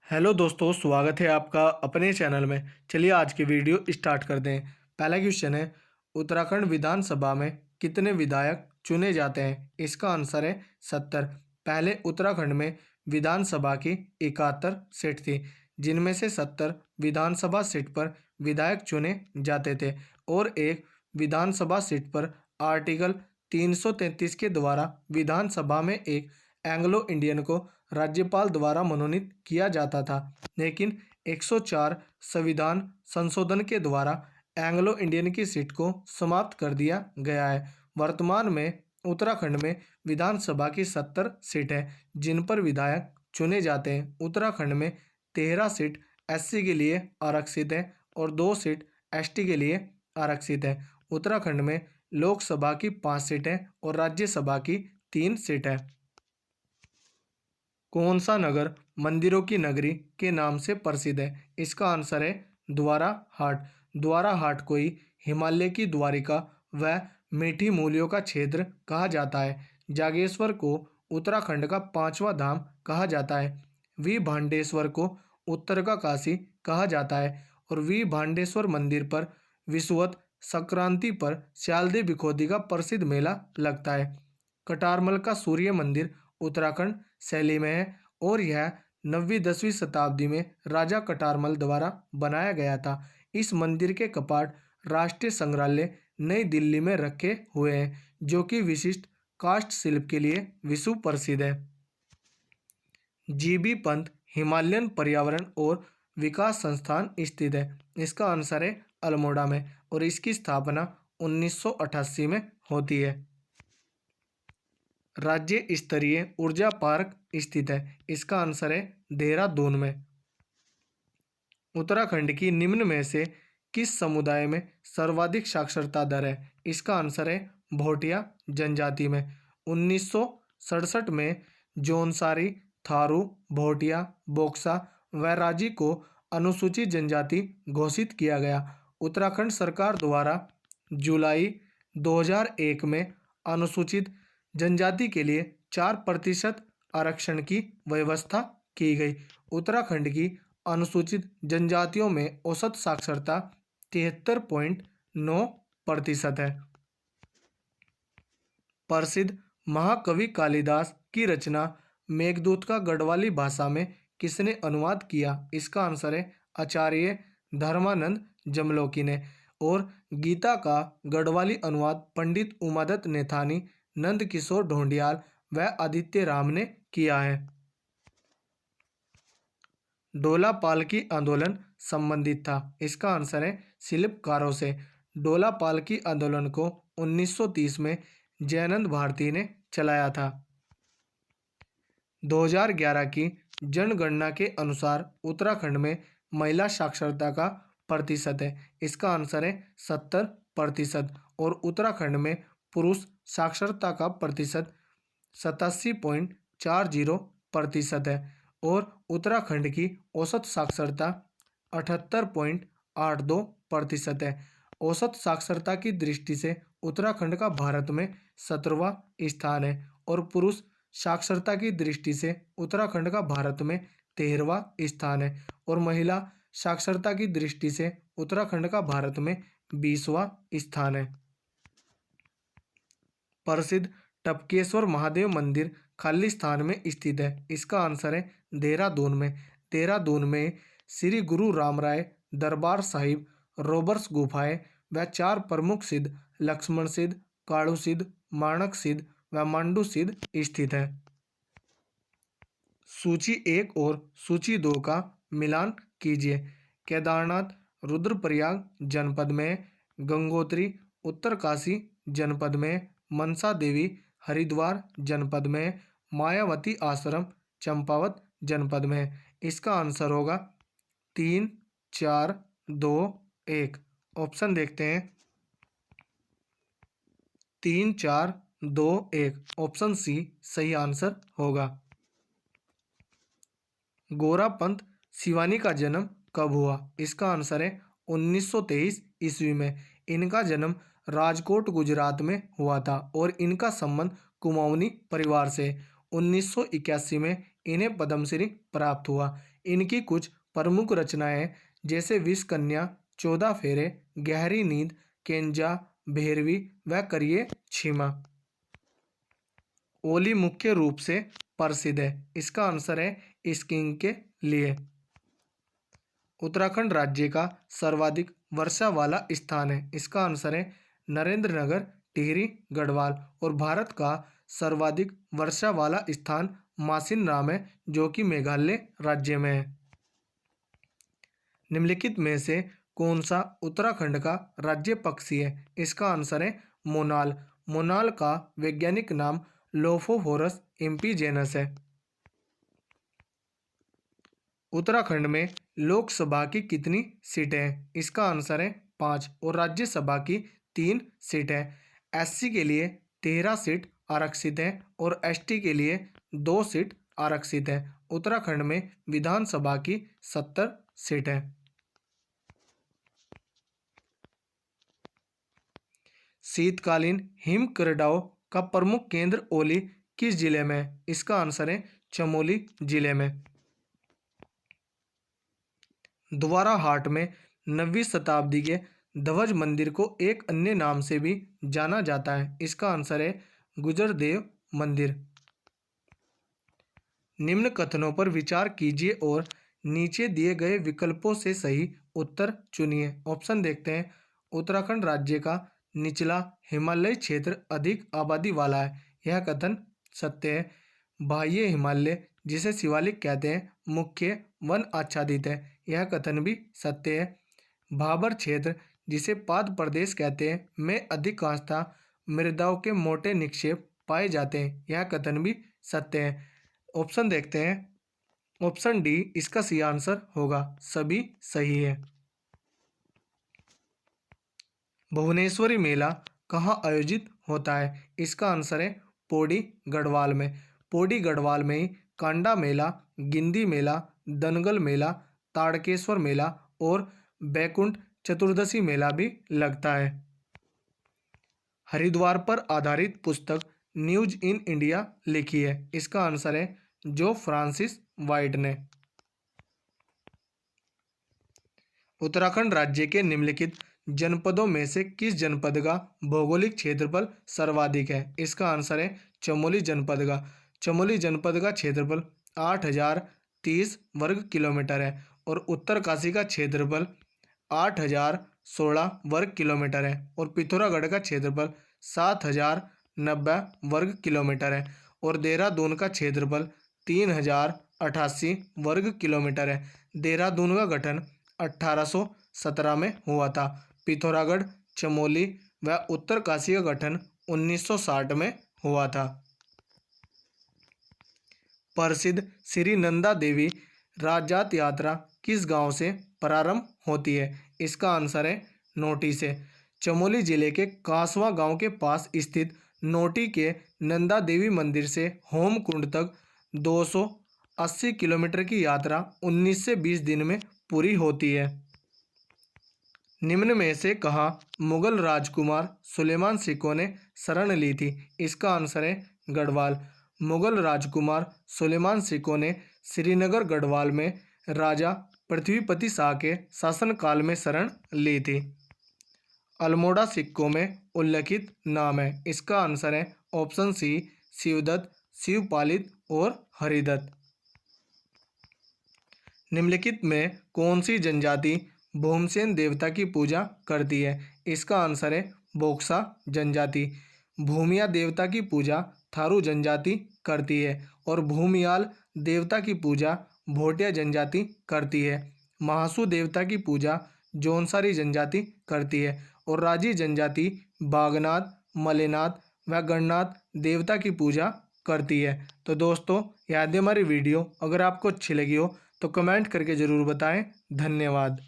Hello दोस्तों, स्वागत है आपका अपने चैनल में। चलिए आज की वीडियो स्टार्ट कर दें। पहला क्वेश्चन है, उत्तराखंड विधानसभा में कितने विधायक चुने जाते हैं? इसका आंसर है 70। पहले उत्तराखंड में विधानसभा की 71 सीट थी, जिनमें से 70 विधानसभा सीट पर विधायक चुने जाते थे और एक विधानसभा सीट पर आर्टिकल 333 के द्वारा विधानसभा में एक एंग्लो इंडियन को राज्यपाल द्वारा मनोनीत किया जाता था। लेकिन 104 संविधान संशोधन के द्वारा एंग्लो इंडियन की सीट को समाप्त कर दिया गया है। वर्तमान में उत्तराखंड में विधानसभा की 70 सीट है, जिन पर विधायक चुने जाते हैं। उत्तराखंड में 13 सीट एससी के लिए आरक्षित है और 2 सीट एसटी के लिए आरक्षित है। उत्तराखंड में लोकसभा की 5 सीटें और राज्यसभा की 3 सीटें। कौन सा नगर मंदिरों की नगरी के नाम से प्रसिद्ध है? इसका आंसर है द्वारा हाट। द्वारा हाट को ही हिमालय की द्वारिका व मीठी मूलियों का क्षेत्र कहा जाता है। जागेश्वर को उत्तराखंड का 5वां धाम कहा जाता है। वी भांडेश्वर को उत्तर का काशी कहा जाता है और वी भांडेश्वर मंदिर पर विषुवत संक्रांति पर स्यालदे बिखोदी का प्रसिद्ध मेला लगता है। कटारमल का सूर्य मंदिर उत्तराखंड शैली में है और यह 9वीं-10वीं शताब्दी में राजा कटारमल द्वारा बनाया गया था। इस मंदिर के कपाट राष्ट्रीय संग्रहालय नई दिल्ली में रखे हुए हैं, जो कि विशिष्ट काष्ठ शिल्प के लिए विश्व प्रसिद्ध है। जीबी पंत हिमालयन पर्यावरण और विकास संस्थान स्थित है। इसका आंसर है अल्मोड़ा में और इसकी स्थापना 1988 में होती है। राज्य स्तरीय ऊर्जा पार्क स्थित है। इसका आंसर है देहरादून में। उत्तराखंड की निम्न में से किस समुदाय में सर्वाधिक साक्षरता दर है? इसका आंसर है भोटिया जनजाति में। 1967 में जौनसारी, थारू, भोटिया, बोक्सा व राजी को अनुसूचित जनजाति घोषित किया गया। उत्तराखंड सरकार द्वारा जुलाई 2001 में अनुसूचित जनजाति के लिए 4% आरक्षण की व्यवस्था की गई। उत्तराखंड की अनुसूचित जनजातियों में औसत साक्षरता 73.9% है। प्रसिद्ध महाकवि कालिदास की रचना मेघदूत का गढ़वाली भाषा में किसने अनुवाद किया? इसका आंसर है आचार्य धर्मानंद जमलोकी ने और गीता का गढ़वाली अनुवाद पंडित उमादत्त नेथानी, नंद किशोर ढोंडियाल व आदित्य राम ने किया है। डोला पालकी आंदोलन संबंधित था। इसका आंसर है शिल्पकारों से। डोला पालकी आंदोलन को 1930 में जयनंद भारती ने चलाया था। 2011 की जनगणना के अनुसार उत्तराखंड में महिला साक्षरता का प्रतिशत है। इसका आंसर है 70% और उत्तराखंड में पुरुष साक्षरता का प्रतिशत 87.40% है और उत्तराखंड की औसत साक्षरता 78.82% है। औसत साक्षरता की दृष्टि से उत्तराखंड का भारत में 17वां स्थान है और पुरुष साक्षरता की दृष्टि से उत्तराखंड का भारत में 13वां स्थान है और महिला साक्षरता की दृष्टि से उत्तराखंड का भारत में 20वां स्थान है। प्रसिद्ध टपकेश्वर महादेव मंदिर खाली स्थान में स्थित है। इसका आंसर है देहरादून में। देहरादून में श्री गुरु रामराय दरबार साहिब, रोबर्स गुफाएं व 4 प्रमुख सिद्ध लक्ष्मण सिद्ध, काड़ू सिद्ध, माणक सिद्ध व मांडू सिद्ध स्थित है। सूची 1 और सूची 2 का मिलान कीजिए। केदारनाथ रुद्रप्रयाग जनपद में, गंगोत्री उत्तरकाशी जनपद में, मनसा देवी हरिद्वार जनपद में, मायावती आश्रम चंपावत जनपद में। इसका आंसर होगा 3, 4, 2, 1। ऑप्शन देखते हैं। 3, 4, 2, 1 ऑप्शन सी सही आंसर होगा। गोरा पंत शिवानी का जन्म कब हुआ? इसका आंसर है 1923 ईस्वी में। इनका जन्म राजकोट गुजरात में हुआ था और इनका संबंध कुमाऊनी परिवार से। 1981 में इन्हें पद्मश्री प्राप्त हुआ। इनकी कुछ प्रमुख रचनाएं जैसे विष कन्या, 14 फेरे, गहरी नींद, केंजा, भैरवी व करिए क्षमा। ओली मुख्य रूप से प्रसिद्ध है। इसका आंसर है स्कीइंग के लिए। उत्तराखंड राज्य का सर्वाधिक वर्षा वाला स्थान है। इसका आंसर है नरेंद्र नगर, टिहरी, गढ़वाल। और भारत का सर्वाधिक वर्षा वाला स्थान मासिन राम है, जो कि मेघालय राज्य में है। निम्नलिखित में से कौन सा उत्तराखंड का राज्य पक्षी है? इसका आंसर है मोनाल। मोनाल का वैज्ञानिक नाम लोफोफोरस इम्पीजेनस है। उत्तराखंड में लोकसभा की कितनी सीटें हैं? इसका आंसर है 5। और राज्यसभा की 3 सीटें हैं। एससी के लिए 13 सीट आरक्षित हैं और एसटी के लिए 2 सीट आरक्षित हैं। उत्तराखंड में विधानसभा की 70 सीटें। शीतकालीन हिम क्रीड़ाओं का प्रमुख केंद्र ओली किस जिले में है? इसका आंसर है चमोली जिले में। द्वारा हाट में 9वीं शताब्दी के ध्वज मंदिर को एक अन्य नाम से भी जाना जाता है। इसका आंसर है गुजरदेव मंदिर। निम्न कथनों पर विचार कीजिए और नीचे दिए गए विकल्पों से सही उत्तर चुनिए। ऑप्शन देखते हैं। उत्तराखंड राज्य का निचला हिमालय क्षेत्र अधिक आबादी वाला है। यह कथन सत्य है। बाह्य हिमालय, जिसे शिवालिक कहते हैं, मुख्य वन आच्छादित है। यह कथन भी सत्य है। भाबर क्षेत्र, जिसे पाद प्रदेश कहते हैं, में अधिकांशतः मृदाओं के मोटे निक्षेप पाए जाते हैं। यह कथन भी सत्य है। ऑप्शन देखते हैं। ऑप्शन डी इसका सही आंसर होगा। सभी सही है। भुवनेश्वरी मेला कहाँ आयोजित होता है? इसका आंसर है पौड़ी गढ़वाल में। पौड़ी गढ़वाल में ही कांडा मेला, गिंदी मेला, दनगल मेला, ताड़केश्वर मेला और बैकुंठ चतुर्दशी मेला भी लगता है। हरिद्वार पर आधारित पुस्तक न्यूज इन इंडिया लिखी है। इसका आंसर है जो फ्रांसिस वाइट ने। उत्तराखंड राज्य के निम्नलिखित जनपदों में से किस जनपद का भौगोलिक क्षेत्रफल सर्वाधिक है? इसका आंसर है चमोली जनपद का। चमोली जनपद का क्षेत्रफल 8030 वर्ग किलोमीटर है और उत्तरकाशी का क्षेत्रफल 8016 वर्ग किलोमीटर है और पिथौरागढ़ का क्षेत्रफल 7090 वर्ग किलोमीटर है और देहरादून का क्षेत्रफल 3088 वर्ग किलोमीटर है। देहरादून का गठन 1817 में हुआ था। पिथौरागढ़, चमोली व उत्तरकाशी का गठन 1960 में हुआ था। प्रसिद्ध श्री नंदा देवी राजजात यात्रा किस गांव से प्रारंभ होती है? इसका आंसर है नोटी से। चमोली जिले के कासवा गांव के पास स्थित नोटी के नंदा देवी मंदिर से होम कुंड तक 280 किलोमीटर की यात्रा 19 से 20 दिन में पूरी होती है। निम्न में से कहाँ मुगल राजकुमार सुलेमान सिको ने शरण ली थी? इसका आंसर है गढ़वाल। मुगल राजकुमार सुलेमान सिको ने श्रीनगर गढ़वाल में राजा पृथ्वीपति शाह के शासनकाल में शरण ली थी। अल्मोड़ा सिक्कों में उल्लिखित नाम है। इसका आंसर है ऑप्शन सी शिवदत्त, शिवपालित और हरिदत्त। निम्नलिखित में कौन सी जनजाति भूमसेन देवता की पूजा करती है? इसका आंसर है बोक्सा जनजाति। भूमिया देवता की पूजा थारू जनजाति करती है और भूमियाल देवता की पूजा भोटिया जनजाति करती है। महासू देवता की पूजा जौनसारी जनजाति करती है और राजी जनजाति बागनाथ, मलेनाथ व गणनाथ देवता की पूजा करती है। तो दोस्तों, यह हमारी वीडियो अगर आपको अच्छी लगी हो तो कमेंट करके ज़रूर बताएं। धन्यवाद।